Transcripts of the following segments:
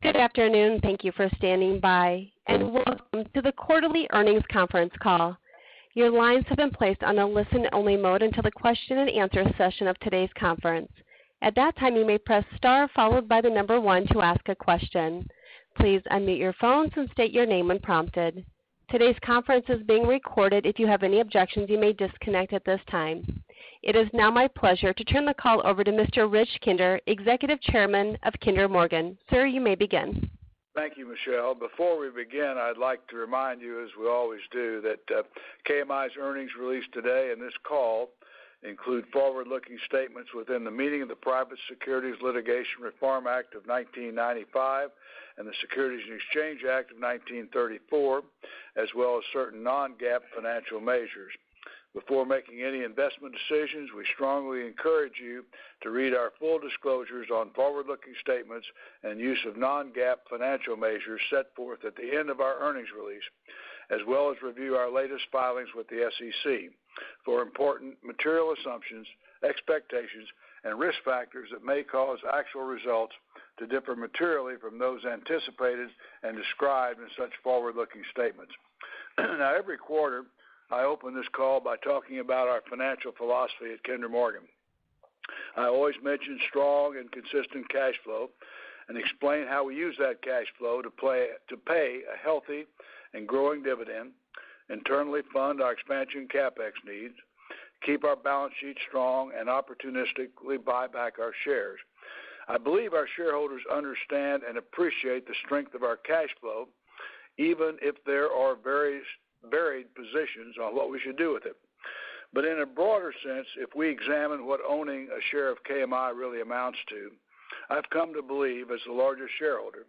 Good afternoon. Thank you for standing by, and welcome to the quarterly earnings conference call. Your lines have been placed on a listen-only mode until the question and answer session of today's conference. At that time, you may press star followed by the number 1 to ask a question. Please unmute your phones and state your name when prompted. Today's conference is being recorded. If you have any objections, you may disconnect at this time. It is now my pleasure to turn the call over to Mr. Rich Kinder, Executive Chairman of Kinder Morgan. Sir, you may begin. Thank you, Michelle. Before we begin, I'd like to remind you, as we always do, that KMI's earnings released today and this call include forward-looking statements within the meaning of the Private Securities Litigation Reform Act of 1995 and the Securities and Exchange Act of 1934, as well as certain non-GAAP financial measures. Before making any investment decisions, we strongly encourage you to read our full disclosures on forward-looking statements and use of non-GAAP financial measures set forth at the end of our earnings release, as well as review our latest filings with the SEC for important material assumptions, expectations, and risk factors that may cause actual results to differ materially from those anticipated and described in such forward-looking statements. Now, every quarter, I open this call by talking about our financial philosophy at Kinder Morgan. I always mention strong and consistent cash flow and explain how we use that cash flow to pay a healthy and growing dividend, internally fund our expansion CapEx needs, keep our balance sheet strong, and opportunistically buy back our shares. I believe our shareholders understand and appreciate the strength of our cash flow, even if there are varied positions on what we should do with it. But in a broader sense, if we examine what owning a share of KMI really amounts to, I've come to believe, as the largest shareholder,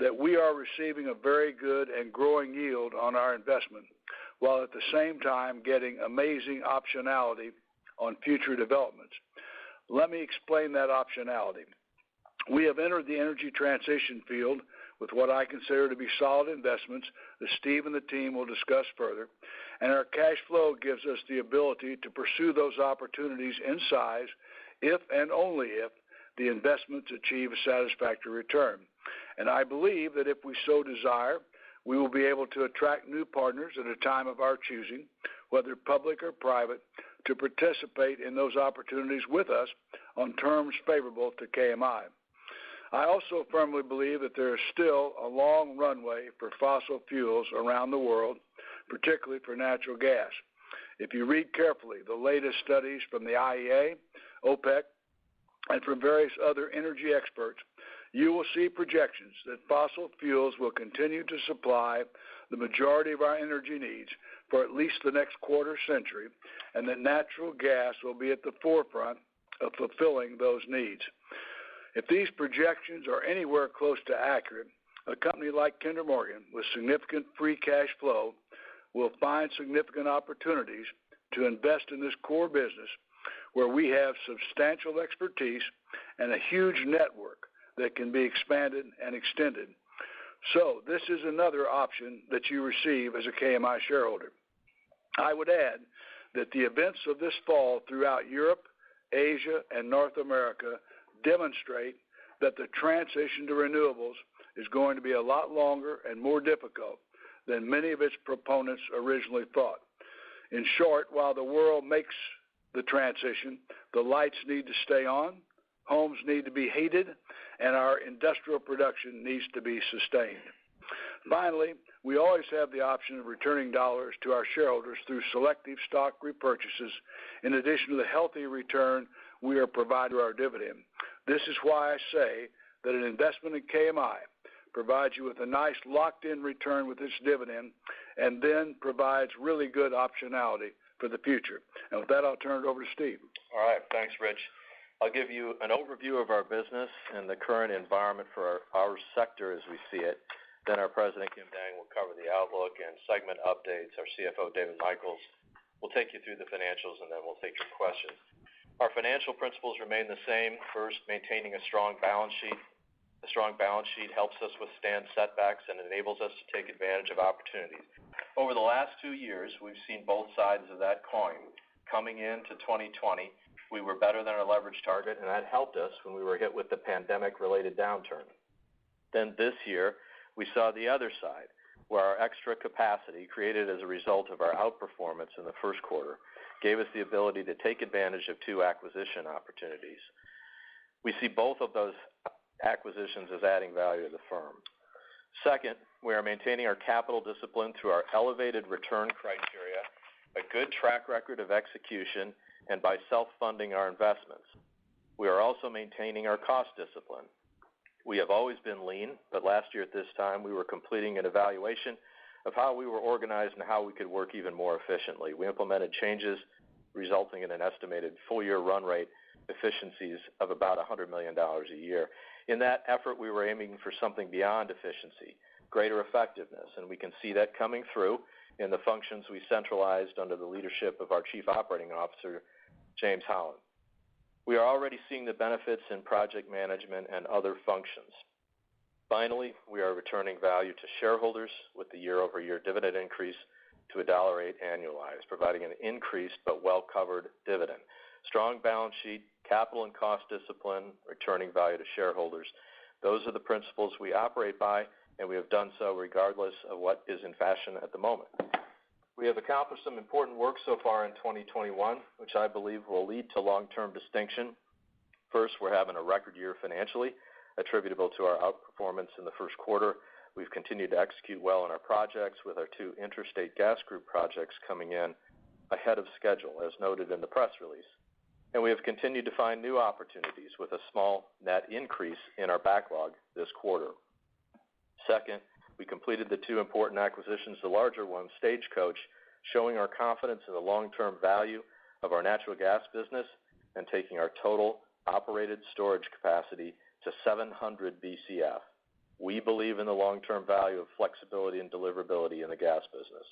that we are receiving a very good and growing yield on our investment, while at the same time getting amazing optionality on future developments. Let me explain that optionality. We have entered the energy transition field with what I consider to be solid investments that Steve and the team will discuss further, and our cash flow gives us the ability to pursue those opportunities in size if and only if the investments achieve a satisfactory return. And I believe that if we so desire, we will be able to attract new partners at a time of our choosing, whether public or private, to participate in those opportunities with us on terms favorable to KMI. I also firmly believe that there is still a long runway for fossil fuels around the world, particularly for natural gas. If you read carefully the latest studies from the IEA, OPEC, and from various other energy experts, you will see projections that fossil fuels will continue to supply the majority of our energy needs for at least the next quarter century, and that natural gas will be at the forefront of fulfilling those needs. If these projections are anywhere close to accurate, a company like Kinder Morgan with significant free cash flow will find significant opportunities to invest in this core business where we have substantial expertise and a huge network that can be expanded and extended. So this is another option that you receive as a KMI shareholder. I would add that the events of this fall throughout Europe, Asia, and North America demonstrate that the transition to renewables is going to be a lot longer and more difficult than many of its proponents originally thought. In short, while the world makes the transition, the lights need to stay on, homes need to be heated, and our industrial production needs to be sustained. Finally, we always have the option of returning dollars to our shareholders through selective stock repurchases, in addition to the healthy return we are providing through our dividend. This is why I say that an investment in KMI provides you with a nice locked-in return with its dividend and then provides really good optionality for the future. And with that, I'll turn it over to Steve. All right. Thanks, Rich. I'll give you an overview of our business and the current environment for our sector as we see it. Then our President, Kim Dang, will cover the outlook and segment updates. Our CFO, David Michaels, will take you through the financials, and then we'll take your questions. Our financial principles remain the same. First, maintaining a strong balance sheet. A strong balance sheet helps us withstand setbacks and enables us to take advantage of opportunities. Over the last 2 years, we've seen both sides of that coin. Coming into 2020, we were better than our leverage target, and that helped us when we were hit with the pandemic-related downturn. Then this year, we saw the other side, where our extra capacity created as a result of our outperformance in the first quarter gave us the ability to take advantage of two acquisition opportunities. We see both of those acquisitions as adding value to the firm. Second, we are maintaining our capital discipline through our elevated return criteria, a good track record of execution, and by self-funding our investments. We are also maintaining our cost discipline. We have always been lean, but last year at this time we were completing an evaluation of how we were organized and how we could work even more efficiently. We implemented changes resulting in an estimated full-year run rate efficiencies of about $100 million a year. In that effort, we were aiming for something beyond efficiency, greater effectiveness, and we can see that coming through in the functions we centralized under the leadership of our Chief Operating Officer, James Holland. We are already seeing the benefits in project management and other functions. Finally, we are returning value to shareholders with the year-over-year dividend increase to $1.08 annualized, providing an increased but well-covered dividend. Strong balance sheet, capital and cost discipline, returning value to shareholders. Those are the principles we operate by, and we have done so regardless of what is in fashion at the moment. We have accomplished some important work so far in 2021, which I believe will lead to long-term distinction. First, we're having a record year financially, attributable to our outperformance in the first quarter. We've continued to execute well on our projects, with our two interstate gas group projects coming in ahead of schedule, as noted in the press release. And we have continued to find new opportunities with a small net increase in our backlog this quarter. Second, we completed the two important acquisitions, the larger one, Stagecoach, showing our confidence in the long-term value of our natural gas business and taking our total operated storage capacity to 700 BCF. We believe in the long-term value of flexibility and deliverability in the gas business.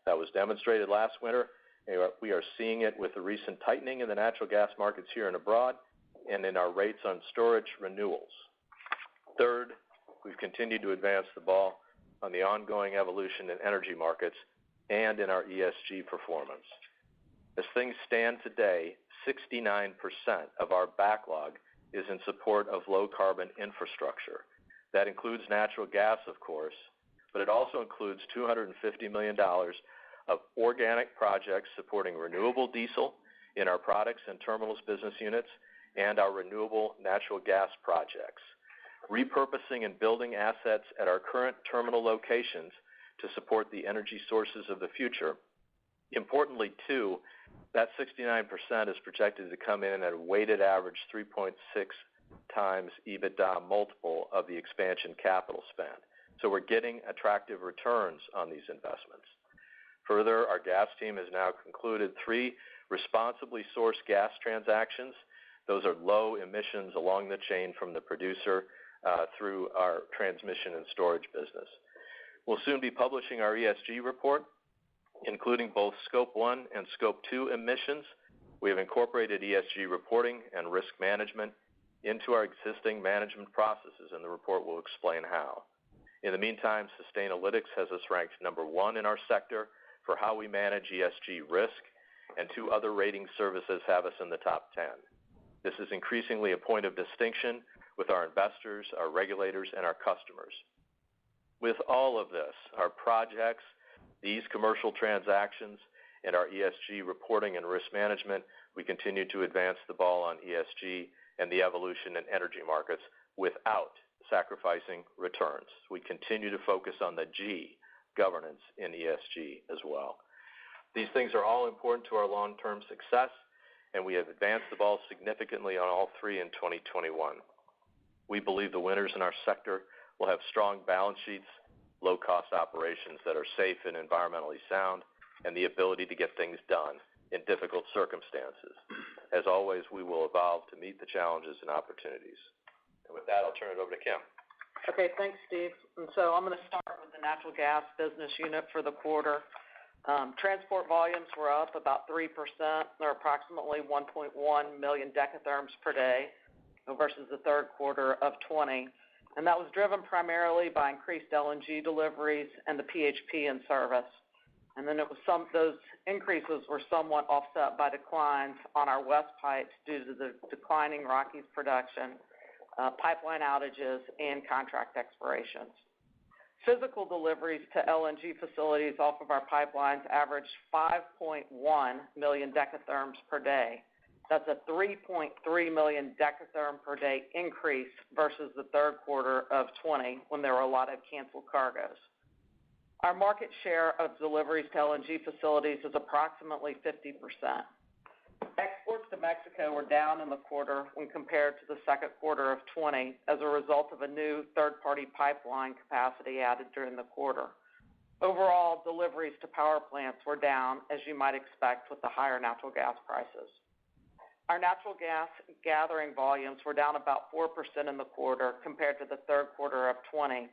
That was demonstrated last winter, and we are seeing it with the recent tightening in the natural gas markets here and abroad and in our rates on storage renewals. Third, we've continued to advance the ball on the ongoing evolution in energy markets and in our ESG performance. As things stand today, 69% of our backlog is in support of low-carbon infrastructure. That includes natural gas, of course, but it also includes $250 million of organic projects supporting renewable diesel in our products and terminals business units and our renewable natural gas projects. Repurposing and building assets at our current terminal locations to support the energy sources of the future. Importantly, too, that 69% is projected to come in at a weighted average 3.6 times EBITDA multiple of the expansion capital spend. So we're getting attractive returns on these investments. Further, our gas team has now concluded 3 responsibly sourced gas transactions. Those are low emissions along the chain from the producer through our transmission and storage business. We'll soon be publishing our ESG report, including both Scope 1 and Scope 2 emissions. We have incorporated ESG reporting and risk management into our existing management processes, and the report will explain how. In the meantime, Sustainalytics has us ranked number 1 in our sector for how we manage ESG risk, and 2 other rating services have us in the top 10. This is increasingly a point of distinction with our investors, our regulators, and our customers. With all of this, our projects, these commercial transactions, and our ESG reporting and risk management, we continue to advance the ball on ESG and the evolution in energy markets without sacrificing returns. We continue to focus on the G, governance, in ESG as well. These things are all important to our long-term success, and we have advanced the ball significantly on all 3 in 2021. We believe the winners in our sector will have strong balance sheets, low-cost operations that are safe and environmentally sound, and the ability to get things done in difficult circumstances. As always, we will evolve to meet the challenges and opportunities. And with that, I'll turn it over to Kim. Okay, thanks, Steve. And so I'm going to start with the natural gas business unit for the quarter. Transport volumes were up about 3%, or approximately 1.1 million decatherms per day versus the third quarter of 20. And that was driven primarily by increased LNG deliveries and the PHP in service. And then those increases were somewhat offset by declines on our West pipes due to the declining Rockies production, pipeline outages, and contract expirations. Physical deliveries to LNG facilities off of our pipelines averaged 5.1 million decatherms per day. That's a 3.3 million decatherm per day increase versus the third quarter of 20 when there were a lot of canceled cargoes. Our market share of deliveries to LNG facilities is approximately 50%. Exports to Mexico were down in the quarter when compared to the second quarter of 20 as a result of a new third-party pipeline capacity added during the quarter. Overall, deliveries to power plants were down, as you might expect with the higher natural gas prices. Our natural gas gathering volumes were down about 4% in the quarter compared to the third quarter of 20.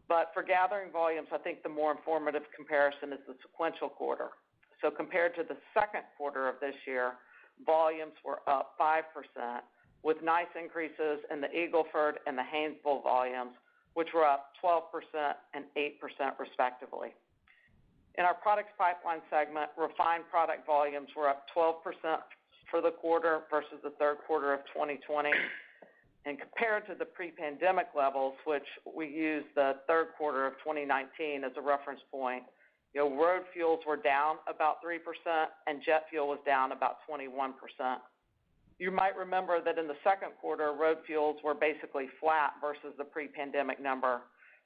But for gathering volumes, I think the more informative comparison is the sequential quarter. So compared to the second quarter of this year, volumes were up 5%, with nice increases in the Eagle Ford and the Haynesville volumes, which were up 12% and 8% respectively. In our products pipeline segment, refined product volumes were up 12% for the quarter versus the third quarter of 2020. And compared to the pre-pandemic levels, which we use the third quarter of 2019 as a reference point, road fuels were down about 3% and jet fuel was down about 21%. You might remember that in the second quarter, road fuels were basically flat versus the pre-pandemic number.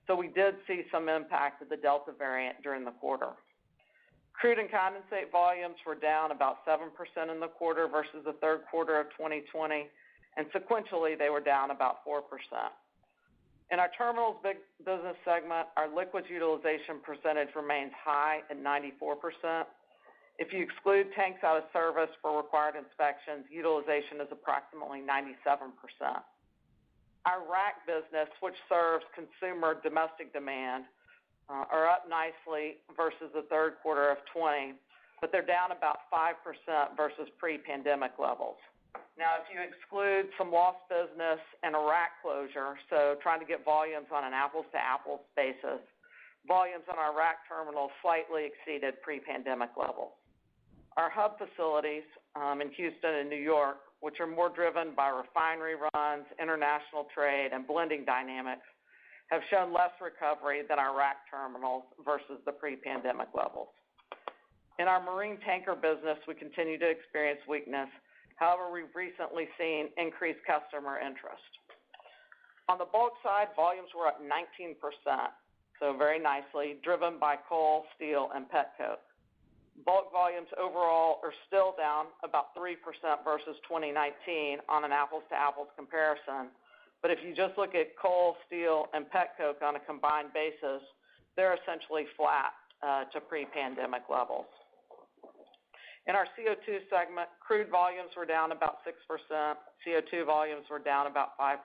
So we did see some impact of the Delta variant during the quarter. Crude and condensate volumes were down about 7% in the quarter versus the third quarter of 2020, and sequentially they were down about 4%. In our terminals business segment, our liquids utilization percentage remains high at 94%. If you exclude tanks out of service for required inspections, utilization is approximately 97%. Our rack business, which serves consumer domestic demand, are up nicely versus the third quarter of 20, but they're down about 5% versus pre-pandemic levels. Now, if you exclude some lost business and a rack closure, so trying to get volumes on an apples-to-apples basis, volumes on our rack terminals slightly exceeded pre-pandemic levels. Our hub facilities in Houston and New York, which are more driven by refinery runs, international trade, and blending dynamics, have shown less recovery than our rack terminals versus the pre-pandemic levels. In our marine tanker business, we continue to experience weakness. However, we've recently seen increased customer interest. On the bulk side, volumes were up 19%, so very nicely, driven by coal, steel, and petcoke. Bulk volumes overall are still down about 3% versus 2019 on an apples-to-apples comparison. But if you just look at coal, steel, and petcoke on a combined basis, they're essentially flat to pre-pandemic levels. In our CO2 segment, crude volumes were down about 6%, CO2 volumes were down about 5%,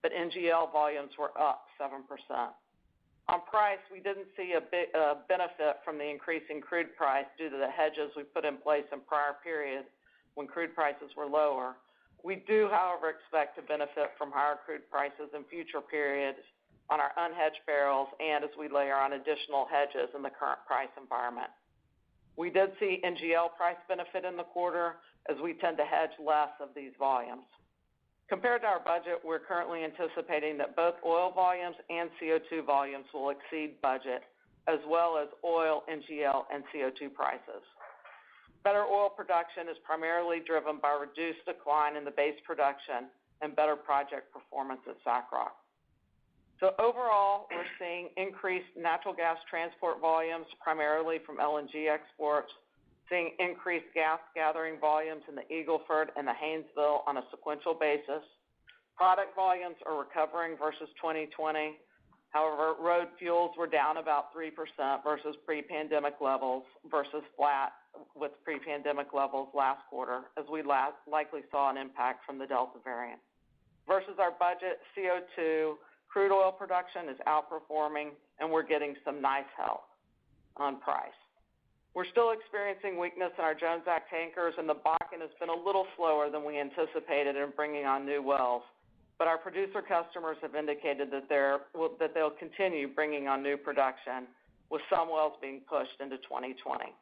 but NGL volumes were up 7%. On price, we didn't see a benefit from the increase in crude price due to the hedges we put in place in prior periods when crude prices were lower. We do, however, expect to benefit from higher crude prices in future periods on our unhedged barrels and as we layer on additional hedges in the current price environment. We did see NGL price benefit in the quarter as we tend to hedge less of these volumes. Compared to our budget, we're currently anticipating that both oil volumes and CO2 volumes will exceed budget, as well as oil, NGL, and CO2 prices. Better oil production is primarily driven by reduced decline in the base production and better project performance at SACROC. So overall, we're seeing increased natural gas transport volumes, primarily from LNG exports, seeing increased gas gathering volumes in the Eagle Ford and the Haynesville on a sequential basis. Product volumes are recovering versus 2020. However, road fuels were down about 3% versus pre-pandemic levels versus flat with pre-pandemic levels last quarter, as we likely saw an impact from the Delta variant. Versus our budget, CO2 crude oil production is outperforming, and we're getting some nice help on price. We're still experiencing weakness in our Jones Act tankers, and the Bakken has been a little slower than we anticipated in bringing on new wells. But our producer customers have indicated that they'll continue bringing on new production, with some wells being pushed into 2020.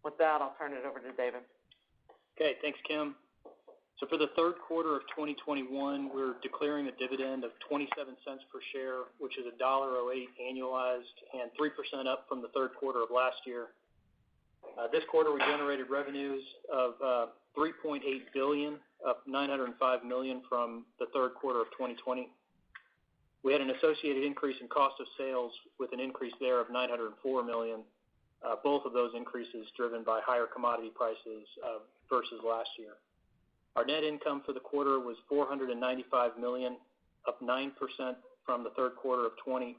With that, I'll turn it over to David. Okay, thanks, Kim. So for the third quarter of 2021, we're declaring a dividend of 27 cents per share, which is $1.08 annualized and 3% up from the third quarter of last year. This quarter, we generated revenues of $3.8 billion, up $905 million from the third quarter of 2020. We had an associated increase in cost of sales with an increase there of $904 million. Both of those increases driven by higher commodity prices versus last year. Our net income for the quarter was $495 million, up 9% from the third quarter of 2020,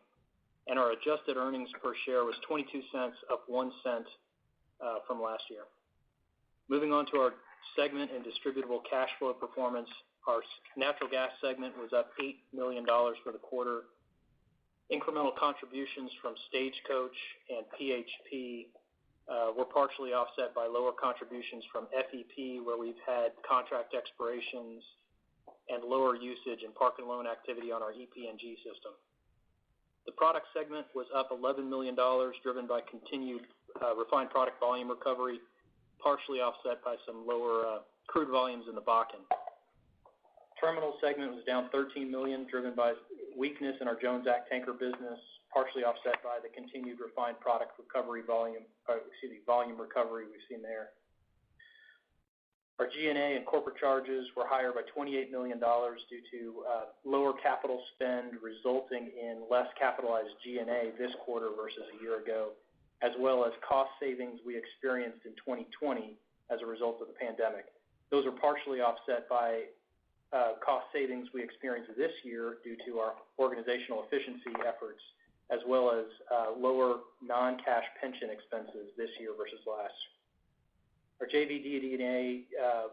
and our adjusted earnings per share was 22 cents, up 1 cent from last year. Moving on to our segment and distributable cash flow performance, our natural gas segment was up $8 million for the quarter. Incremental contributions from Stagecoach and PHP were partially offset by lower contributions from FEP, where we've had contract expirations and lower usage and park and loan activity on our EPNG system. The product segment was up $11 million, driven by continued refined product volume recovery, partially offset by some lower crude volumes in the Bakken. Terminal segment was down $13 million, driven by weakness in our Jones Act tanker business, partially offset by the continued refined product recovery volume recovery we've seen there. Our G&A and corporate charges were higher by $28 million due to lower capital spend, resulting in less capitalized G&A this quarter versus a year ago, as well as cost savings we experienced in 2020 as a result of the pandemic. Those are partially offset by cost savings we experienced this year due to our organizational efficiency efforts, as well as lower non-cash pension expenses this year versus last. Our JV DD&A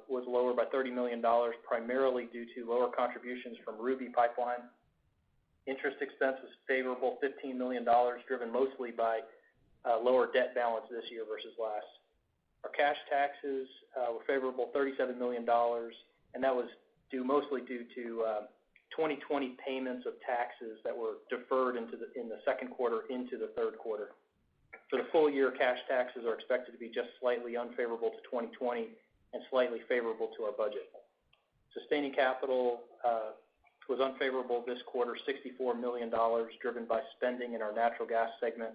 was lower by $30 million, primarily due to lower contributions from Ruby Pipeline. Interest expense was favorable, $15 million, driven mostly by lower debt balance this year versus last. Our cash taxes were favorable, $37 million, and that was mostly due to 2020 payments of taxes that were deferred in the second quarter into the third quarter. For the full year, cash taxes are expected to be just slightly unfavorable to 2020 and slightly favorable to our budget. Sustaining capital was unfavorable this quarter, $64 million, driven by spending in our natural gas segment.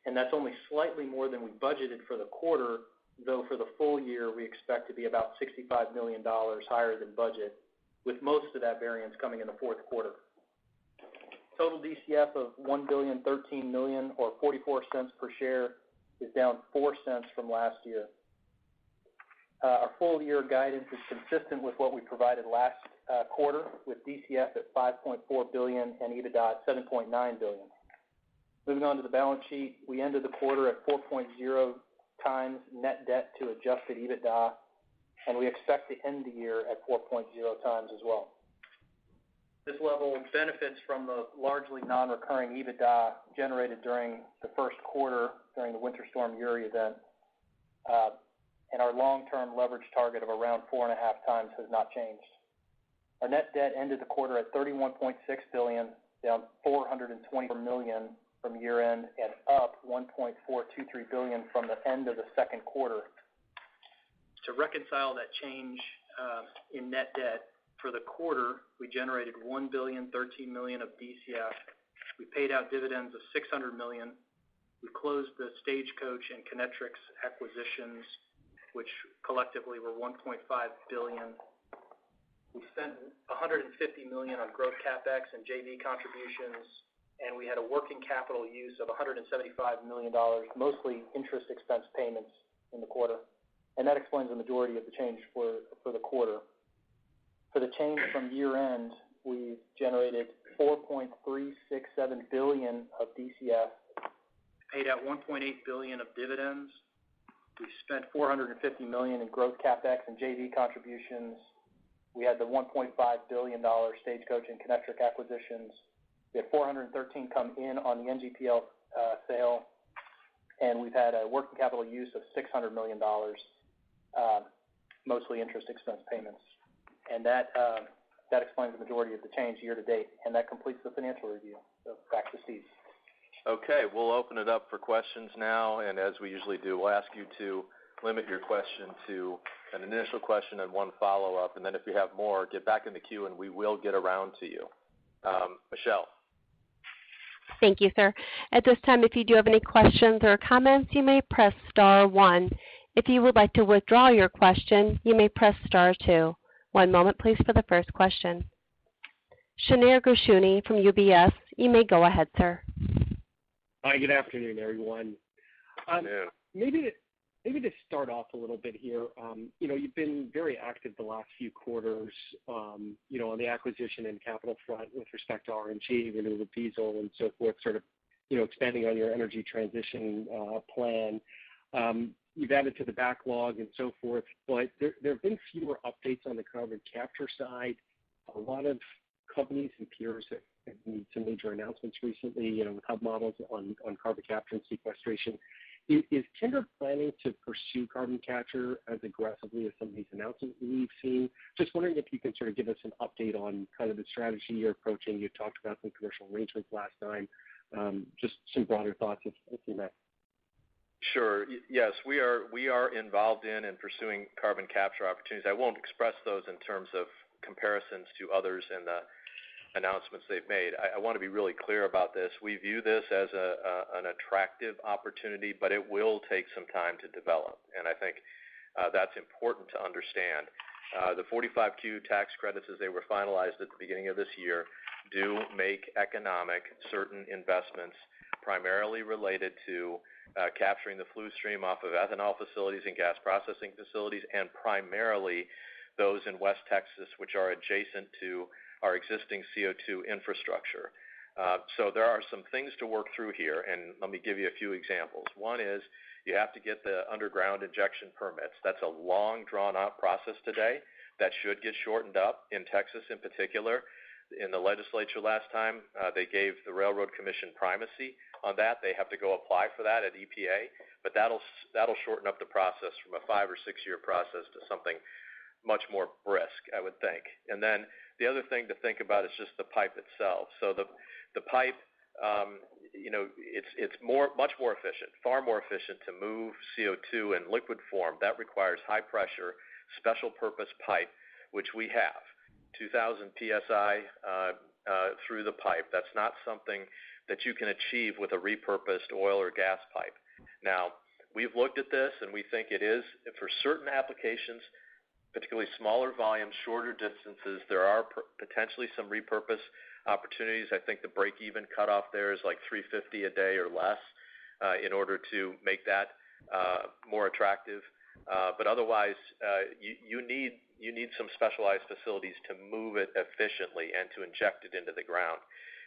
And that's only slightly more than we budgeted for the quarter, though for the full year we expect to be about $65 million higher than budget, with most of that variance coming in the fourth quarter. Total DCF of $1,013 million, or 44 cents per share, is down 4 cents from last year. Our full year guidance is consistent with what we provided last quarter, with DCF at $5.4 billion and EBITDA at $7.9 billion. Moving on to the balance sheet, we ended the quarter at 4.0 times net debt to adjusted EBITDA, and we expect to end the year at 4.0 times as well. This level benefits from the largely non-recurring EBITDA generated during the first quarter during the Winter Storm Uri event, and our long-term leverage target of around 4.5 times has not changed. Our net debt ended the quarter at $31.6 billion, down $424 million from year-end and up $1.423 billion from the end of the second quarter. To reconcile that change in net debt, for the quarter, we generated $1,013 million of DCF. We paid out dividends of $600 million. We closed the Stagecoach and Kinetrix acquisitions, which collectively were $1.5 billion. We spent $150 million on growth CapEx and JV contributions, and we had a working capital use of $175 million, mostly interest expense payments in the quarter. And that explains the majority of the change for the quarter. For the change from year-end, we generated $4.367 billion of DCF, paid out $1.8 billion of dividends. We spent $450 million in growth CapEx and JV contributions. We had the $1.5 billion Stagecoach and Kinetrix acquisitions. We had $413 come in on the NGPL sale, and we've had a working capital use of $600 million, mostly interest expense payments. And that explains the majority of the change year to date, and that completes the financial review. So back to Steve. Okay, we'll open it up for questions now, and as we usually do, we'll ask you to limit your question to an initial question and one follow-up, and then if you have more, get back in the queue and we will get around to you. Michelle. Thank you, sir. At this time, if you do have any questions or comments, you may press star 1. If you would like to withdraw your question, you may press star 2. One moment, please, for the first question. Shneur Gershuni from UBS, you may go ahead, sir. Hi, good afternoon, everyone. Maybe to start off a little bit here, you've been very active the last few quarters, on the acquisition and capital front with respect to RNG, renewable diesel, and so forth, sort of, expanding on your energy transition plan. You've added to the backlog and so forth, but there have been fewer updates on the carbon capture side. A lot of companies and peers have made some major announcements recently, with hub models on carbon capture and sequestration. Is Kinder planning to pursue carbon capture as aggressively as some of these announcements we've seen? Just wondering if you can sort of give us an update on kind of the strategy you're approaching. You talked about some commercial arrangements last time. Just some broader thoughts, if you may. Sure. Yes, we are involved in and pursuing carbon capture opportunities. I won't express those in terms of comparisons to others and the announcements they've made. I want to be really clear about this. We view this as an attractive opportunity, but it will take some time to develop, and I think that's important to understand. The 45Q tax credits, as they were finalized at the beginning of this year, do make economic certain investments primarily related to capturing the flue stream off of ethanol facilities and gas processing facilities, and primarily those in West Texas, which are adjacent to our existing CO2 infrastructure. So there are some things to work through here, and let me give you a few examples. One is you have to get the underground injection permits. That's a long, drawn-out process today that should get shortened up in Texas in particular. In the legislature last time, they gave the Railroad Commission primacy on that. They have to go apply for that at EPA, but that'll shorten up the process from a 5 or 6 year process to something much more brisk, I would think. And then the other thing to think about is just the pipe itself. So the pipe, it's much more efficient, far more efficient to move CO2 in liquid form. That requires high pressure, special purpose pipe, which we have. 2,000 psi through the pipe. That's not something that you can achieve with a repurposed oil or gas pipe. Now, we've looked at this, and we think it is, for certain applications, particularly smaller volumes, shorter distances, there are potentially some repurpose opportunities. I think the break-even cutoff there is like $350 a day or less in order to make that more attractive. But otherwise, you need some specialized facilities to move it efficiently and to inject it into the ground.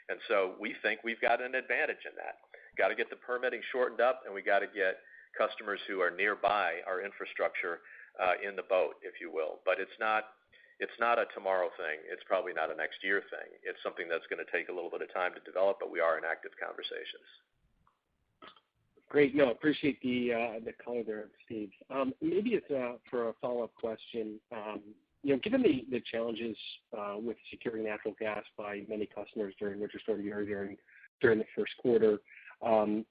And so we think we've got an advantage in that. Got to get the permitting shortened up, and we got to get customers who are nearby our infrastructure in the boat, if you will. But it's not a tomorrow thing. It's probably not a next year thing. It's something that's going to take a little bit of time to develop, but we are in active conversations. Great. No, appreciate the color there, Steve. Maybe it's for a follow-up question. Given the challenges with securing natural gas by many customers during Winter Storm Uri during the first quarter,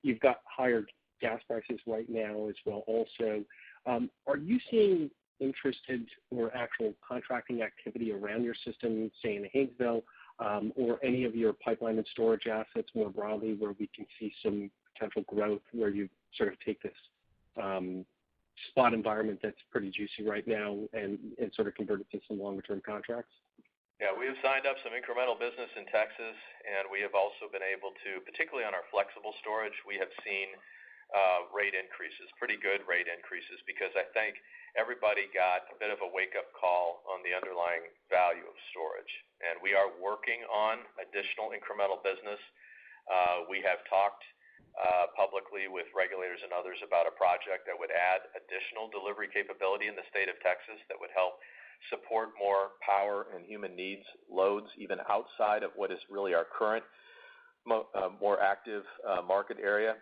you've got higher gas prices right now as well also. Are you seeing interested or actual contracting activity around your system, say in the Haynesville, or any of your pipeline and storage assets more broadly, where we can see some potential growth, where you sort of take this spot environment that's pretty juicy right now and sort of convert it to some longer-term contracts? Yeah, we have signed up some incremental business in Texas, and we have also been able to, particularly on our flexible storage, we have seen rate increases, pretty good rate increases, because I think everybody got a bit of a wake-up call on the underlying value of storage. And we are working on additional incremental business. We have talked publicly with regulators and others about a project that would add additional delivery capability in the state of Texas that would help support more power and human needs loads even outside of what is really our current more active market area.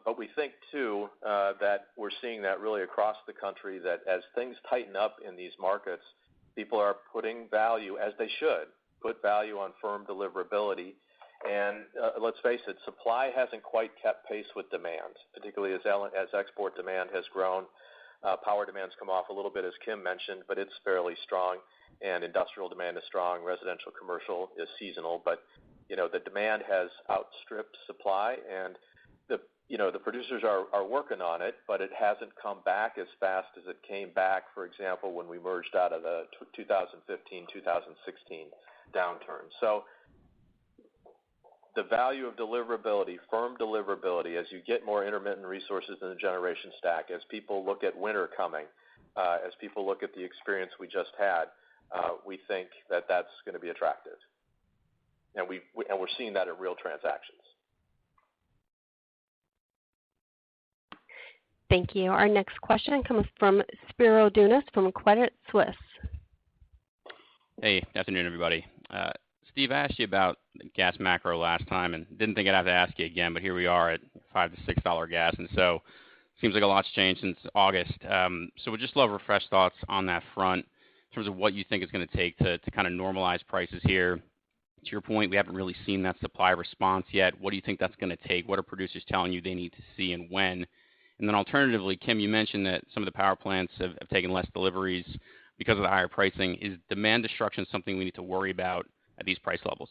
But we think, too, that we're seeing that really across the country, that as things tighten up in these markets, people are putting value, as they should, put value on firm deliverability. And let's face it, supply hasn't quite kept pace with demand, particularly as export demand has grown. Power demand's come off a little bit, as Kim mentioned, but it's fairly strong, and industrial demand is strong. Residential commercial is seasonal, but the demand has outstripped supply, and the producers are working on it, but it hasn't come back as fast as it came back, for example, when we merged out of the 2015-2016 downturn. So the value of deliverability, firm deliverability, as you get more intermittent resources in the generation stack, as people look at winter coming, as people look at the experience we just had, we think that that's going to be attractive. And we're seeing that in real transactions. Thank you. Our next question comes from Spiro Dounis from Credit Suisse. Hey, good afternoon, everybody. Steve, I asked you about gas macro last time and didn't think I'd have to ask you again, but here we are at $5 to $6 gas, and so seems like a lot's changed since August. So we'd just love refresh thoughts on that front in terms of what you think it's going to take to kind of normalize prices here. To your point, we haven't really seen that supply response yet. What do you think that's going to take? What are producers telling you they need to see and when? And then alternatively, Kim, you mentioned that some of the power plants have taken less deliveries because of the higher pricing. Is demand destruction something we need to worry about at these price levels?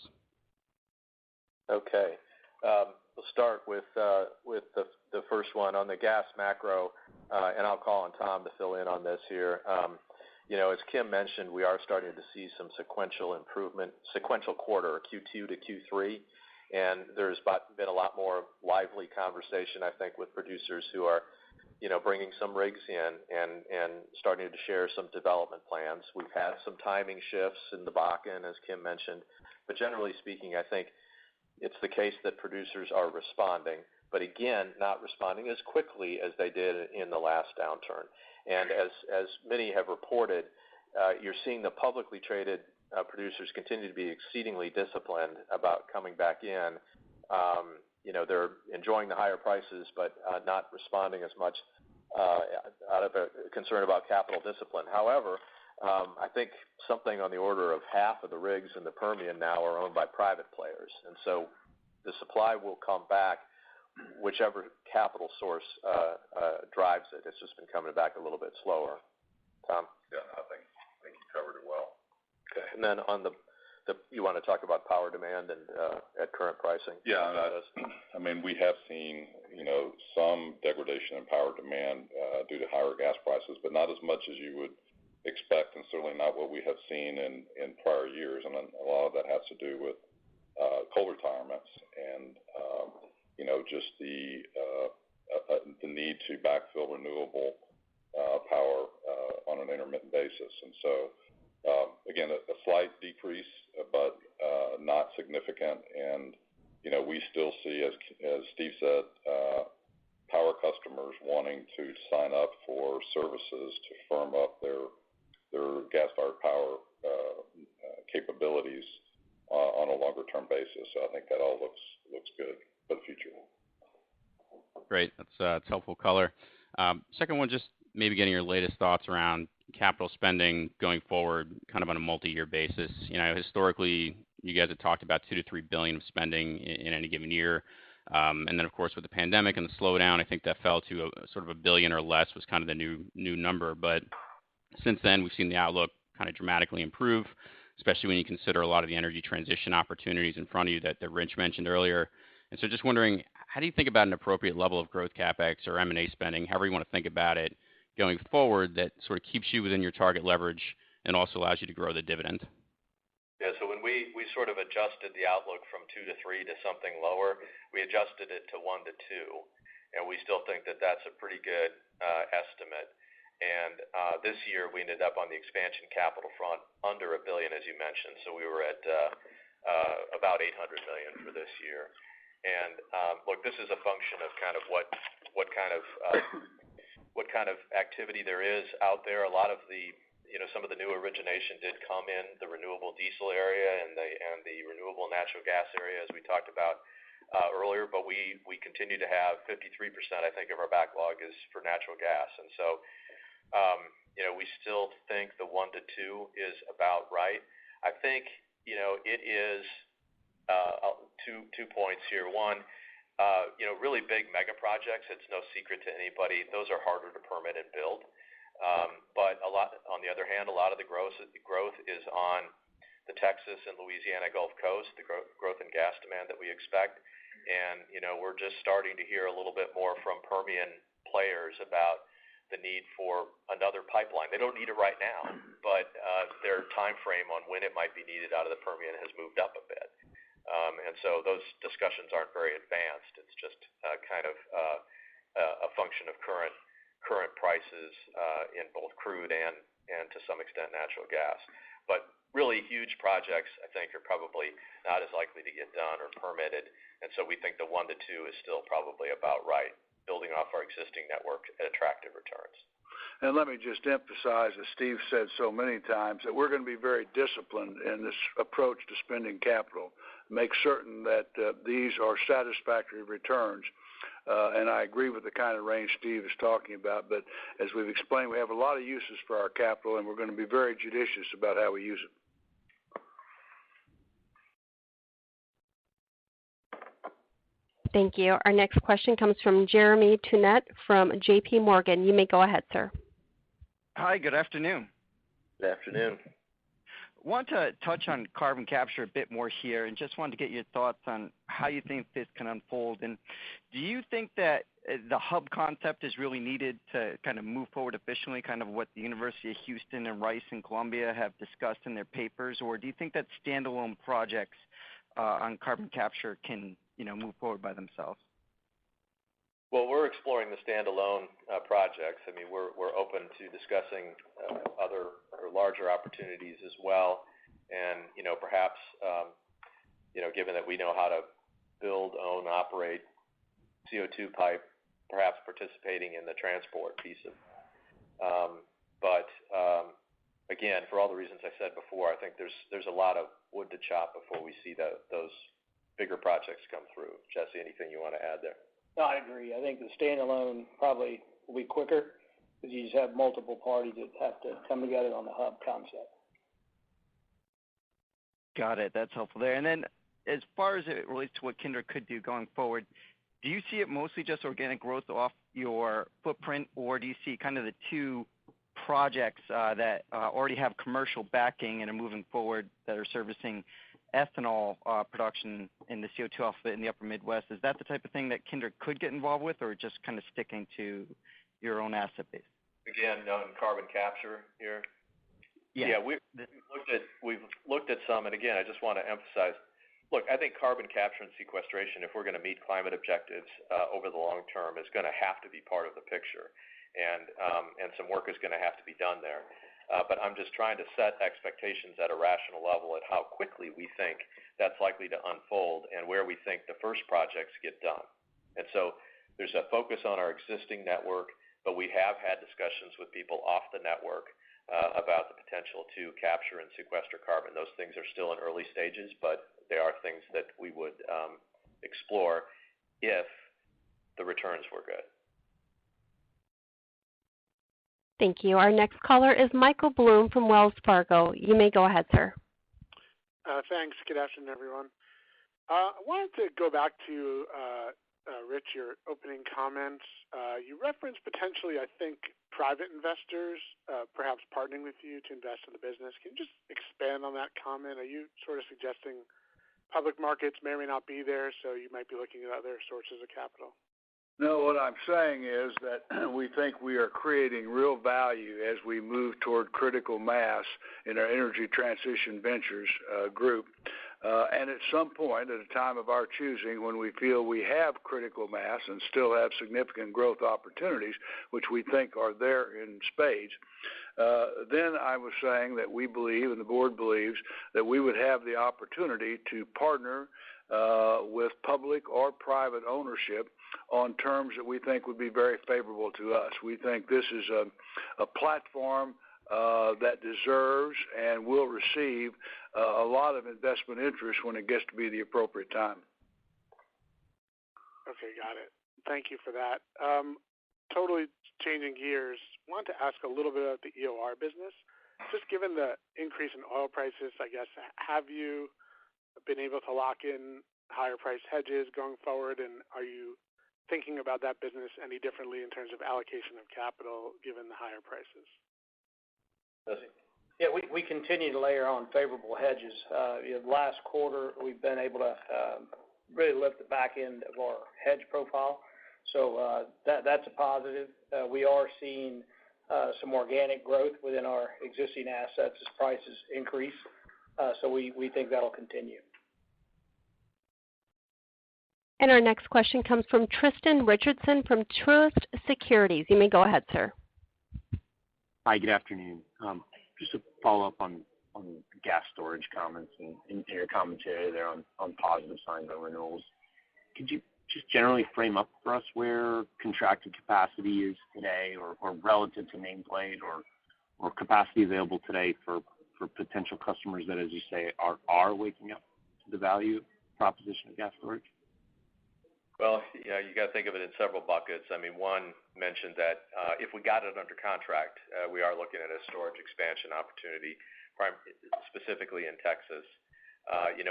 Okay. We'll start with the first one on the gas macro, and I'll call on Tom to fill in on this here. As Kim mentioned, we are starting to see some sequential improvement, sequential quarter, Q2 to Q3. And there's been a lot more lively conversation, I think, with producers who are, bringing some rigs in and starting to share some development plans. We've had some timing shifts in the Bakken, as Kim mentioned. But generally speaking, I think it's the case that producers are responding, but again, not responding as quickly as they did in the last downturn. And as many have reported, you're seeing the publicly traded producers continue to be exceedingly disciplined about coming back in. They're enjoying the higher prices, but not responding as much out of a concern about capital discipline. However, I think something on the order of half of the rigs in the Permian now are owned by private players. And so the supply will come back whichever capital source drives it. It's just been coming back a little bit slower. Tom? Yeah, I think you covered it well. Okay. And then on you want to talk about power demand and at current pricing? Yeah, I mean, we have seen, some degradation in power demand due to higher gas prices, but not as much as you would expect, and certainly not what we have seen in prior years. And a lot of that has to do with coal retirements and, just the need to backfill renewable power on an intermittent basis. And so, again, a slight decrease, but not significant. And, we still see, as Steve said, power customers wanting to sign up for services to firm up their gas-fired power capabilities on a longer-term basis. So I think that all looks good for the future. Great. That's helpful color. Second one, just maybe getting your latest thoughts around capital spending going forward, kind of on a multi-year basis. Historically, you guys have talked about $2 to $3 billion of spending in any given year, and then of course with the pandemic and the slowdown, I think that fell to sort of $1 billion or less was kind of the new number. But since then, we've seen the outlook kind of dramatically improve, especially when you consider a lot of the energy transition opportunities in front of you that Rich mentioned earlier. And so, just wondering, how do you think about an appropriate level of growth capex or M&A spending, however you want to think about it, going forward, that sort of keeps you within your target leverage and also allows you to grow the dividend? Yeah, so when we sort of adjusted the outlook from 2 to 3 to something lower, we adjusted it to 1 to 2, and we still think that that's a pretty good estimate. And this year we ended up on the expansion capital front under $1 billion, as you mentioned. So we were at about $800 million for this year. And look, this is a function of kind of what kind of activity there is out there. A lot of the some of the new origination did come in the renewable diesel area and the renewable natural gas area, as we talked about earlier. But we continue to have 53%, I think, of our backlog is for natural gas, and so we still think the 1 to 2 is about right. I think it is two points here. One, really big mega projects. It's no secret to anybody; those are harder to permit and build. But on the other hand, a lot of the growth is on the Texas and Louisiana Gulf Coast, the growth in gas demand that we expect. And, we're just starting to hear a little bit more from Permian players about the need for another pipeline. They don't need it right now, but their time frame on when it might be needed out of the Permian has moved up a bit. And so those discussions aren't very advanced. It's just kind of a function of current prices in both crude and to some extent natural gas. But really huge projects, I think, are probably not as likely to get done or permitted. And so we think the 1 to 2 is still probably about right, building off our existing network at attractive returns. And let me just emphasize, as Steve said so many times, that we're going to be very disciplined in this approach to spending capital, make certain that these are satisfactory returns. And I agree with the kind of range Steve is talking about, but as we've explained, we have a lot of uses for our capital, and we're going to be very judicious about how we use it. Thank you. Our next question comes from Jeremy Tonet from J.P. Morgan. You may go ahead, sir. Hi, good afternoon. Good afternoon. Want to touch on carbon capture a bit more here, and just wanted to get your thoughts on how you think this can unfold. And do you think that the hub concept is really needed to kind of move forward efficiently, kind of what the University of Houston and Rice and Columbia have discussed in their papers, or do you think that standalone projects on carbon capture can move forward by themselves? Well, we're exploring the standalone projects. I mean, we're open to discussing other or larger opportunities as well. And, perhaps, given that we know how to build, own, operate CO2 pipe, perhaps participating in the transport piece of it. But again, for all the reasons I said before, I think there's a lot of wood to chop before we see those bigger projects come through. Jesse, anything you want to add there? No, I agree. I think the standalone probably will be quicker because you just have multiple parties that have to come together on the hub concept. Got it. That's helpful there. And then as far as it relates to what Kinder could do going forward, do you see it mostly just organic growth off your footprint, or do you see kind of the two projects that already have commercial backing and are moving forward that are servicing ethanol production in the CO2 off of it in the upper Midwest? Is that the type of thing that Kinder could get involved with, or just kind of sticking to your own asset base? Again, on carbon capture here? Yeah, we've looked at some, and again, I just want to emphasize, look, I think carbon capture and sequestration, if we're going to meet climate objectives over the long term, is going to have to be part of the picture, and some work is going to have to be done there. But I'm just trying to set expectations at a rational level at how quickly we think that's likely to unfold and where we think the first projects get done. And so there's a focus on our existing network, but we have had discussions with people off the network about the potential to capture and sequester carbon. Those things are still in early stages, but they are things that we would explore if the returns were good. Thank you. Our next caller is Michael Bloom from Wells Fargo. You may go ahead, sir. Thanks. Good afternoon, everyone. I wanted to go back to, Rich, your opening comments. You referenced potentially, I think, private investors perhaps partnering with you to invest in the business. Can you just expand on that comment? Are you sort of suggesting public markets may or may not be there, so you might be looking at other sources of capital? No, what I'm saying is that we think we are creating real value as we move toward critical mass in our Energy Transition Ventures group. And at some point, at a time of our choosing, when we feel we have critical mass and still have significant growth opportunities, which we think are there in spades, then I was saying that we believe, and the board believes, that we would have the opportunity to partner with public or private ownership on terms that we think would be very favorable to us. We think this is a platform that deserves and will receive a lot of investment interest when it gets to be the appropriate time. Okay, got it. Thank you for that. Totally changing gears, wanted to ask a little bit about the EOR business. Just given the increase in oil prices, I guess, have you been able to lock in higher price hedges going forward, and are you thinking about that business any differently in terms of allocation of capital given the higher prices? Yeah, we continue to layer on favorable hedges. Last quarter, we've been able to really lift the back end of our hedge profile. So that's a positive. We are seeing some organic growth within our existing assets as prices increase. So we think that'll continue. And our next question comes from Tristan Richardson from Truist Securities. You may go ahead, sir. Hi, good afternoon. Just to follow up on gas storage comments and your commentary there on positive signs on renewals. Could you just generally frame up for us where contracted capacity is today or relative to nameplate or capacity available today for potential customers that, as you say, are waking up to the value proposition of gas storage? Well, yeah, you got to think of it in several buckets. I mean, one mentioned that if we got it under contract, we are looking at a storage expansion opportunity, specifically in Texas.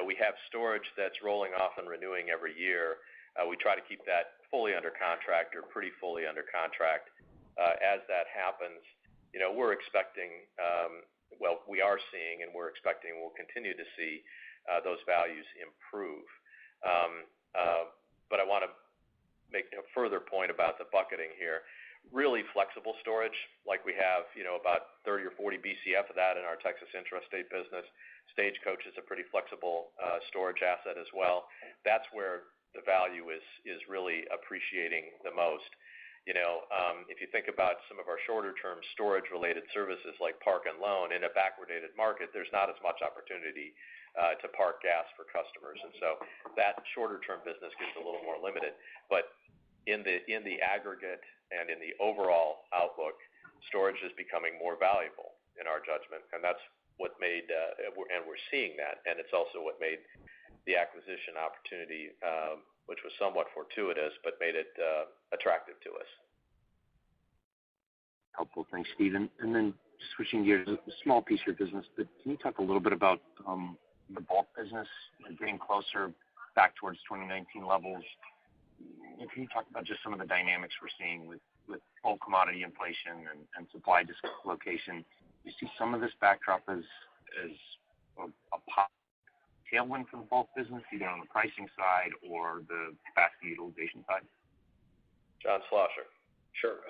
We have storage that's rolling off and renewing every year. We try to keep that fully under contract or pretty fully under contract. As that happens, we're expecting, we are seeing and we're expecting we'll continue to see those values improve. But I want to make a further point about the bucketing here. Really flexible storage, like we have, about 30 or 40 BCF of that in our Texas intrastate business. Stagecoach is a pretty flexible storage asset as well. That's where the value is really appreciating the most. If you think about some of our shorter-term storage-related services like park and loan, in a backwardated market, there's not as much opportunity to park gas for customers, and so that shorter-term business gets a little more limited. But in the aggregate and in the overall outlook, storage is becoming more valuable in our judgment, and that's what made and we're seeing that, and it's also what made the acquisition opportunity, which was somewhat fortuitous, but made it attractive to us. Helpful. Thanks, Stephen. And then switching gears, a small piece of your business, but can you talk a little bit about the bulk business getting closer back towards 2019 levels? And can you talk about just some of the dynamics we're seeing with bulk commodity inflation and supply dislocation? You see some of this backdrop as a tailwind for the bulk business, either on the pricing side or the capacity utilization side? John Schlosser. Sure.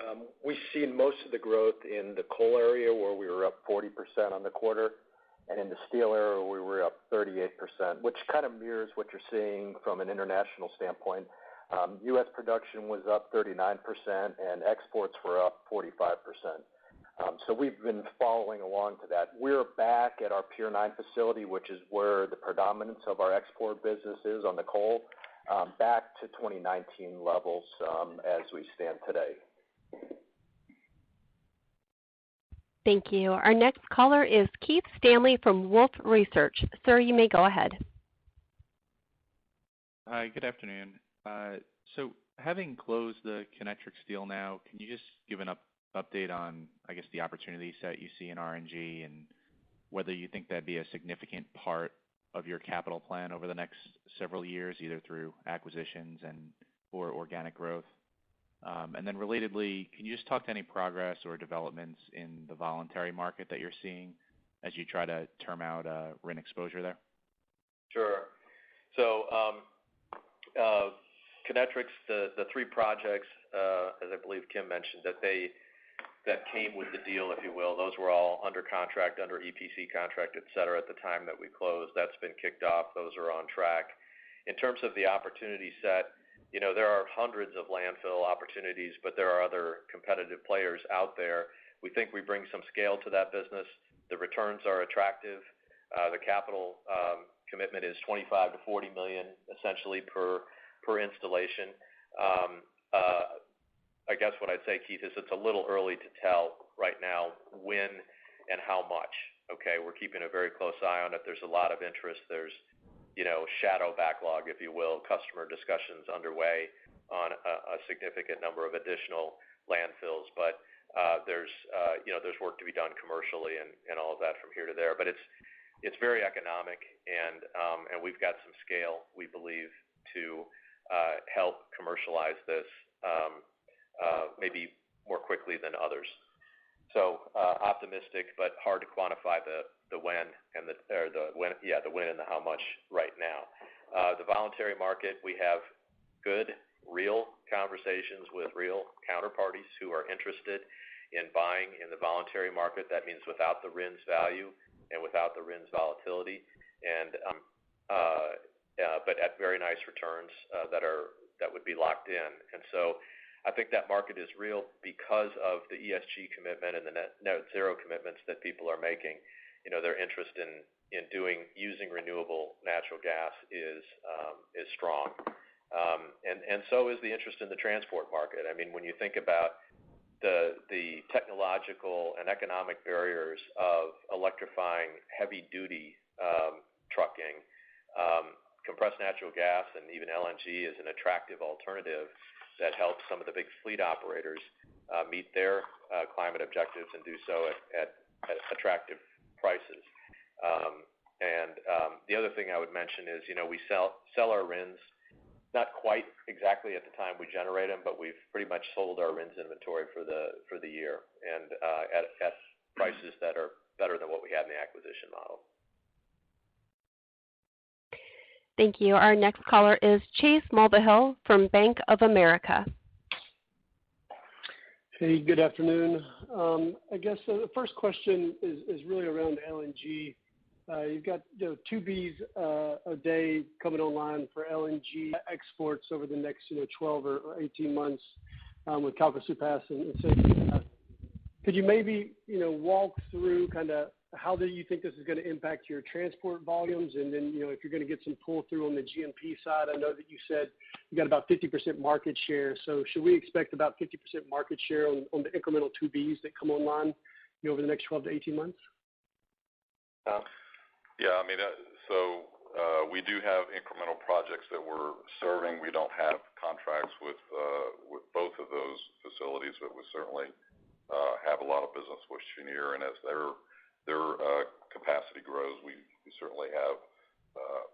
We've seen most of the growth in the coal area where we were up 40% on the quarter, and in the steel area where we were up 38%, which kind of mirrors what you're seeing from an international standpoint. U.S. production was up 39% and exports were up 45%. So we've been following along to that. We're back at our Pier 9 facility, which is where the predominance of our export business is on the coal, back to 2019 levels as we stand today. Thank you. Our next caller is Keith Stanley from Wolfe Research. Sir, you may go ahead. Hi, good afternoon. So having closed the Kinetrex deal now, can you just give an update on, I guess, the opportunity set you see in RNG and whether you think that'd be a significant part of your capital plan over the next several years, either through acquisitions or organic growth? And then relatedly, can you just talk to any progress or developments in the voluntary market that you're seeing as you try to term out RIN exposure there? Sure. So Kinetrex, the three projects, as I believe Kim mentioned, that came with the deal, if you will, those were all under contract, under EPC contract, et cetera, at the time that we closed. That's been kicked off. Those are on track. In terms of the opportunity set, there are hundreds of landfill opportunities, but there are other competitive players out there. We think we bring some scale to that business. The returns are attractive. The capital commitment is $25 to $40 million, essentially per installation. I guess what I'd say, Keith, is it's a little early to tell right now when and how much. Okay, we're keeping a very close eye on it. There's a lot of interest. There's shadow backlog, if you will, customer discussions underway on a significant number of additional landfills. But there's work to be done commercially and all of that from here to there. But it's very economic, and we've got some scale, we believe, to help commercialize this maybe more quickly than others. So optimistic, but hard to quantify the when and the when and the how much right now. The voluntary market, we have good, real conversations with real counterparties who are interested in buying in the voluntary market. That means without the RINs value and without the RINs volatility, and but at very nice returns that would be locked in. And so I think that market is real because of the ESG commitment and the net zero commitments that people are making. You know, their interest in using renewable natural gas is strong, and so is the interest in the transport market. I mean, when you think about the technological and economic barriers of electrifying heavy duty trucking, compressed natural gas and even LNG is an attractive alternative that helps some of the big fleet operators meet their climate objectives and do so at attractive prices. The other thing I would mention is, you know, we sell our RINs not quite exactly at the time we generate them, but we've pretty much sold our RINs inventory for the year, and at prices that are better than what we had in the acquisition model. Thank you. Our next caller is Chase Mulvehill from Bank of America. Hey, good afternoon. I guess the first question is really around LNG. You've got 2 Bs a day coming online for LNG exports over the next 12 or 18 months with Calcasieu Pass and Safety Pass. Could you maybe walk through kind of how do you think this is going to impact your transport volumes, and then if you're going to get some pull through on the GMP side? I know that you said you got about 50% market share, so should we expect about 50% market share on the incremental 2 Bs that come online over the next 12 to 18 months? Yeah, I mean, we do have incremental projects that we're serving. We don't have contracts with both of those facilities, but we certainly have a lot of business with Cheniere, and as their capacity grows, we certainly have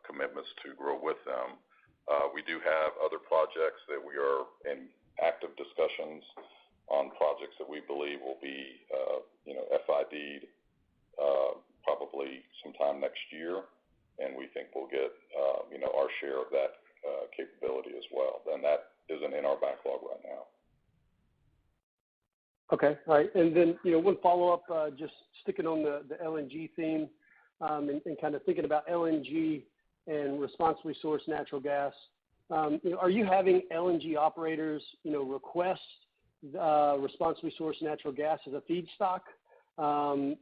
commitments to grow with them. We do have other projects that we are in active discussions on, projects that we believe will be FID'd probably sometime next year, and we think we'll get our share of that capability as well. And that isn't in our backlog right now. Okay, all right. And then, one follow-up, just sticking on the LNG theme, and kind of thinking about LNG and responsibly sourced natural gas. Are you having LNG operators, request responsibly sourced natural gas as a feedstock? And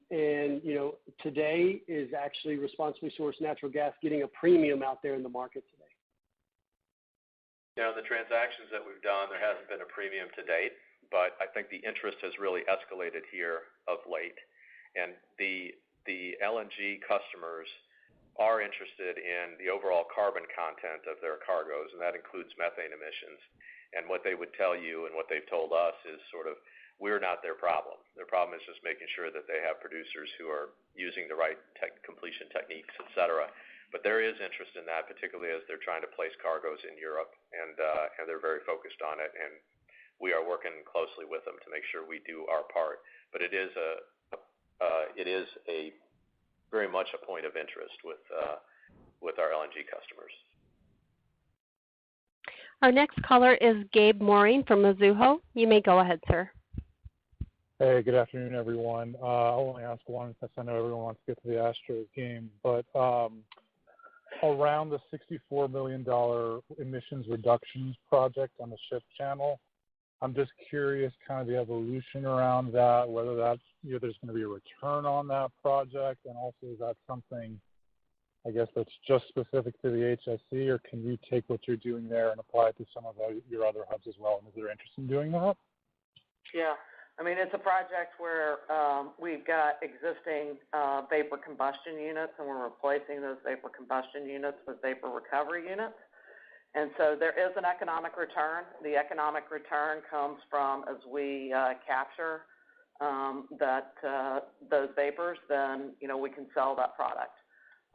today is actually responsibly sourced natural gas getting a premium out there in the market today? The transactions that we've done, there hasn't been a premium to date, but I think the interest has really escalated here of late. And the LNG customers are interested in the overall carbon content of their cargoes, and that includes methane emissions. And what they would tell you and what they've told us is sort of, we're not their problem. Their problem is just making sure that they have producers who are using the right completion techniques, et cetera. But there is interest in that, particularly as they're trying to place cargoes in Europe, and they're very focused on it. And we are working closely with them to make sure we do our part. But it is a very much a point of interest with our LNG customers. Our next caller is Gabe Moreen from Mizuho. You may go ahead, sir. Hey, good afternoon, everyone. I'll only ask one because I know everyone wants to get to the Astros game. But around the $64 million emissions reductions project on the ship channel, I'm just curious kind of the evolution around that, whether that's, there's going to be a return on that project, and also is that something, I guess, that's just specific to the HSC, or can you take what you're doing there and apply it to some of your other hubs as well? And is there interest in doing that? Yeah. I mean, it's a project where we've got existing vapor combustion units, and we're replacing those vapor combustion units with vapor recovery units. And so there is an economic return. The economic return comes from, as we capture those vapors, then we can sell that product.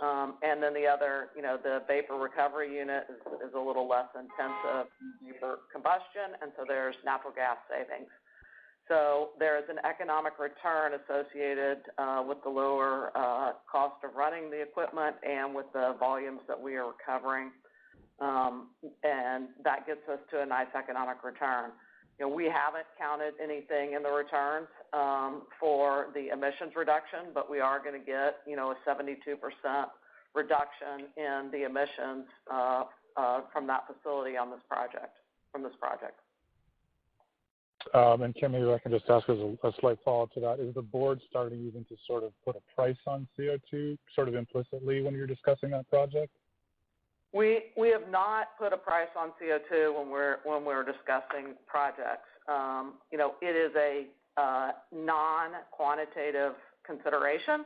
And then the other, the vapor recovery unit is a little less intensive vapor combustion, and so there's natural gas savings. So there is an economic return associated with the lower cost of running the equipment and with the volumes that we are recovering, and that gets us to a nice economic return. We haven't counted anything in the returns for the emissions reduction, but we are going to get, a 72% reduction in the emissions from that facility on this project, And Kim, maybe I can just ask as a slight follow-up to that. Is the board starting even to sort of put a price on CO2 sort of implicitly when you're discussing that project? We have not put a price on CO2 when we're discussing projects. It is a non-quantitative consideration,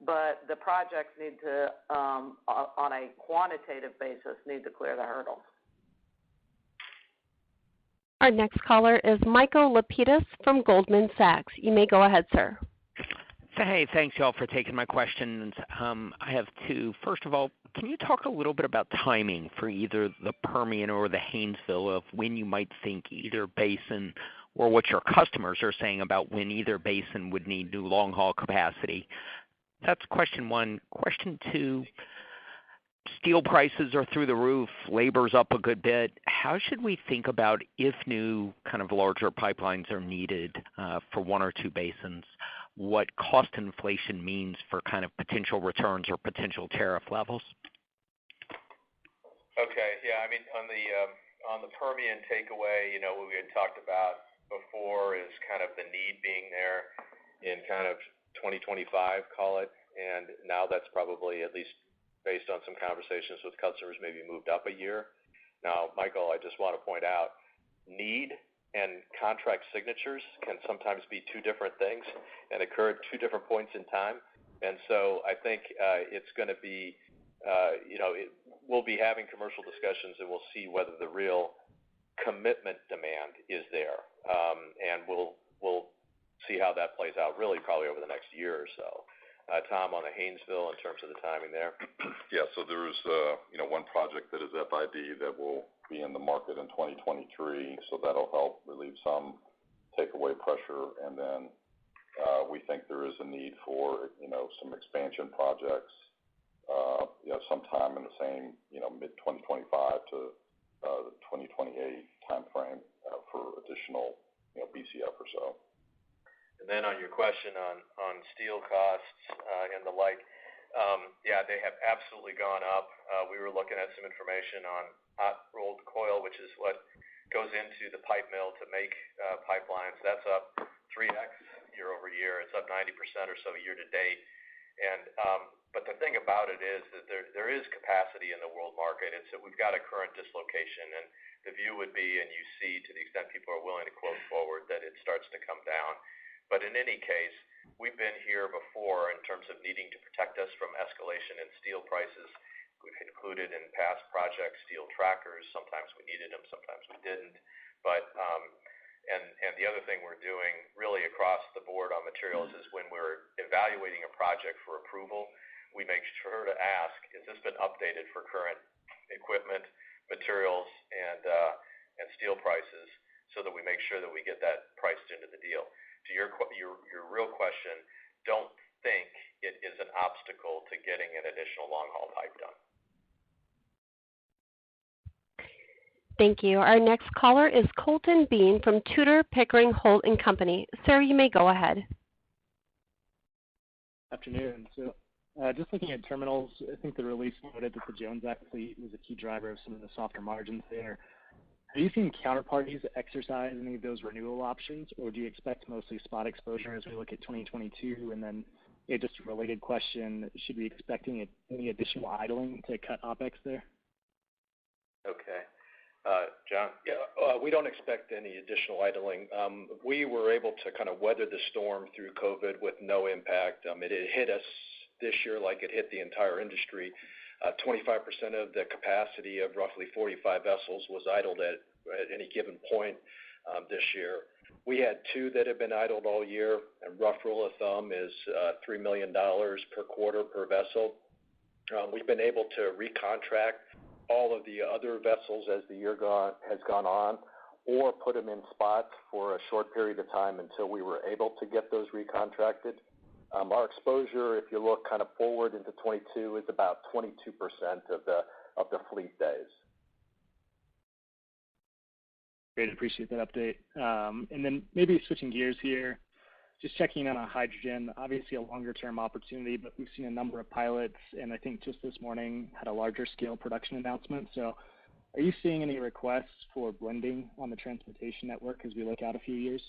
but the projects need to, on a quantitative basis, need to clear the hurdles. Our next caller is Michael Lapitus from Goldman Sachs. You may go ahead, sir. Hey, thanks, y'all, for taking my questions. I have two. First of all, can you talk a little bit about timing for either the Permian or the Haynesville of when you might think either basin, or what your customers are saying about when either basin would need new long-haul capacity? That's question one. Question two, steel prices are through the roof, labor's up a good bit. How should we think about if new kind of larger pipelines are needed for one or two basins, what cost inflation means for kind of potential returns or potential tariff levels? Okay, yeah, I mean, on the Permian takeaway, what we had talked about before is kind of the need being there in kind of 2025, call it, and now that's probably, at least based on some conversations with customers, maybe moved up a year. Now, Michael, I just want to point out, need and contract signatures can sometimes be two different things and occur at two different points in time. And so I think it's going to be, we'll be having commercial discussions and we'll see whether the real commitment demand is there. And we'll see how that plays out really probably over the next year or so. Tom, on the Haynesville in terms of the timing there? Yeah, so there's one project that is FID that will be in the market in 2023, so that'll help relieve some takeaway pressure. And then we think there is a need for some expansion projects sometime in the same mid-2025 to the 2028 timeframe for additional BCF or so. And then on your question on steel costs and the like, yeah, they have absolutely gone up. We were looking at some information on hot rolled coil, which is what goes into the pipe mill to make pipelines. That's up 3x year over year. It's up 90% or so year to date. And but the thing about it is that there is capacity in the world market. It's that we've got a current dislocation, and the view would be, and you see to the extent people are willing to quote forward, that it starts to come down. But in any case, we've been here before in terms of needing to protect us from escalation in steel prices. We've included in past projects steel trackers. Sometimes we needed them, sometimes we didn't. But and the other thing we're doing really across the board on materials is when we're evaluating a project for approval, we make sure to ask, has this been updated for current equipment, materials, and steel prices, so that we make sure that we get that priced into the deal. To your real question, don't think it is an obstacle to getting an additional long-haul pipe done. Thank you. Our next caller is Colton Bean from Tudor, Pickering, Holt & Company. Sir, you may go ahead. Afternoon. So just looking at terminals, I think the release noted that the Jones Act fleet was a key driver of some of the softer margins there. Have you seen counterparties exercise any of those renewal options, or do you expect mostly spot exposure as we look at 2022? And then just a related question, should we be expecting any additional idling to cut OPEX there? Okay. John? Yeah, we don't expect any additional idling. We were able to kind of weather the storm through COVID with no impact. It hit us this year like it hit the entire industry. 25% of the capacity of roughly 45 vessels was idled at any given point this year. We had two that have been idled all year, and rough rule of thumb is $3 million per quarter per vessel. We've been able to recontract all of the other vessels as the year has gone on, or put them in spots for a short period of time until we were able to get those recontracted. Our exposure, if you look kind of forward into 22, is about 22% of the fleet days. Great, appreciate that update. And then maybe switching gears here, just checking in on hydrogen, obviously a longer-term opportunity, but we've seen a number of pilots, and I think just this morning had a larger scale production announcement. So are you seeing any requests for blending on the transportation network as we look out a few years?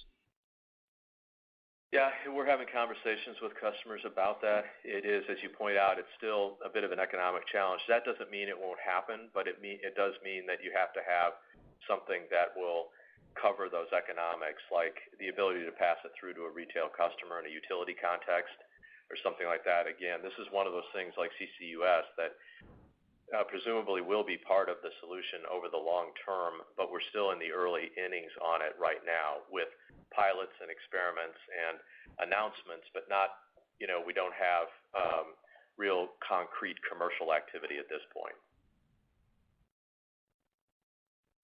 Yeah, we're having conversations with customers about that. It is, as you point out, it's still a bit of an economic challenge. That doesn't mean it won't happen, but it does mean that you have to have something that will cover those economics, like the ability to pass it through to a retail customer in a utility context or something like that. Again, this is one of those things like CCUS that presumably will be part of the solution over the long term, but we're still in the early innings on it right now with pilots and experiments and announcements, but not, we don't have real concrete commercial activity at this point.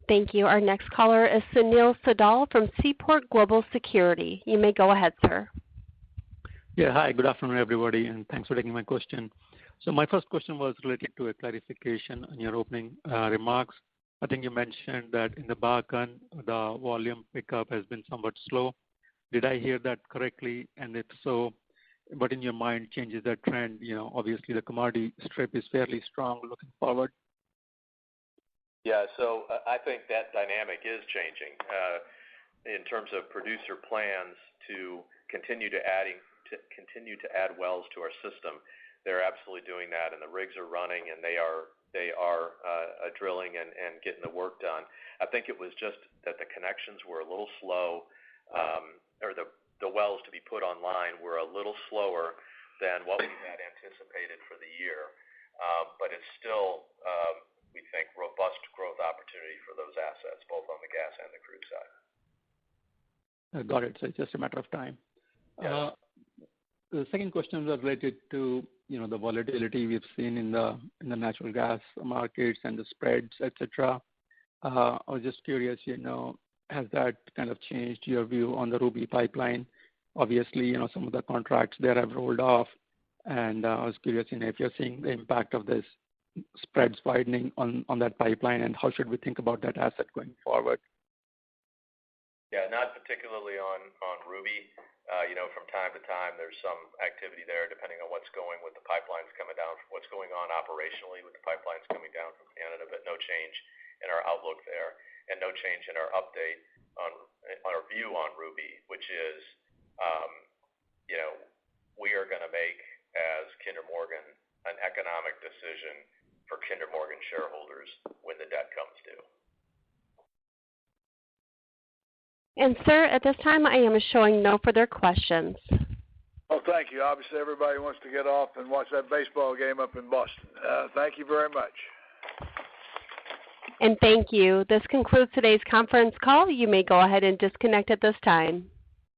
Thank you. Our next caller is Sunil Sadal from Seaport Global Security. You may go ahead, sir. Yeah, hi, good afternoon, everybody, and thanks for taking my question. So my first question was related to a clarification on your opening remarks. I think you mentioned that in the Bakken, the volume pickup has been somewhat slow. Did I hear that correctly? And if so, what in your mind changes that trend? Obviously the commodity strip is fairly strong looking forward. Yeah, so I think that dynamic is changing in terms of producer plans to continue to add wells to our system. They're absolutely doing that, and the rigs are running, and they are drilling and getting the work done. I think it was just that the connections were a little slow, or the wells to be put online were a little slower than what we had anticipated for the year, but it's still we think robust growth opportunity for those assets, both on the gas and the crude side. Got it. So it's just a matter of time. Yes. The second question was related to the volatility we've seen in the natural gas markets and the spreads, etc. I was just curious, has that kind of changed your view on the Ruby pipeline? Obviously, some of the contracts there have rolled off, and I was curious, if you're seeing the impact of this spreads widening on that pipeline, and how should we think about that asset going forward? Yeah, not particularly on Ruby. From time to time, there's some activity there depending on what's going with the pipelines coming down, what's going on operationally with the pipelines coming down from Canada, but no change in our outlook there, and no change in our update on our view on Ruby, which is, we are going to make, as Kinder Morgan, an economic decision for Kinder Morgan shareholders when the debt comes due. And sir, at this time I am showing no further questions. Well, thank you. Obviously, everybody wants to get off and watch that baseball game up in Boston. Thank you very much. And thank you. This concludes today's conference call. You may go ahead and disconnect at this time.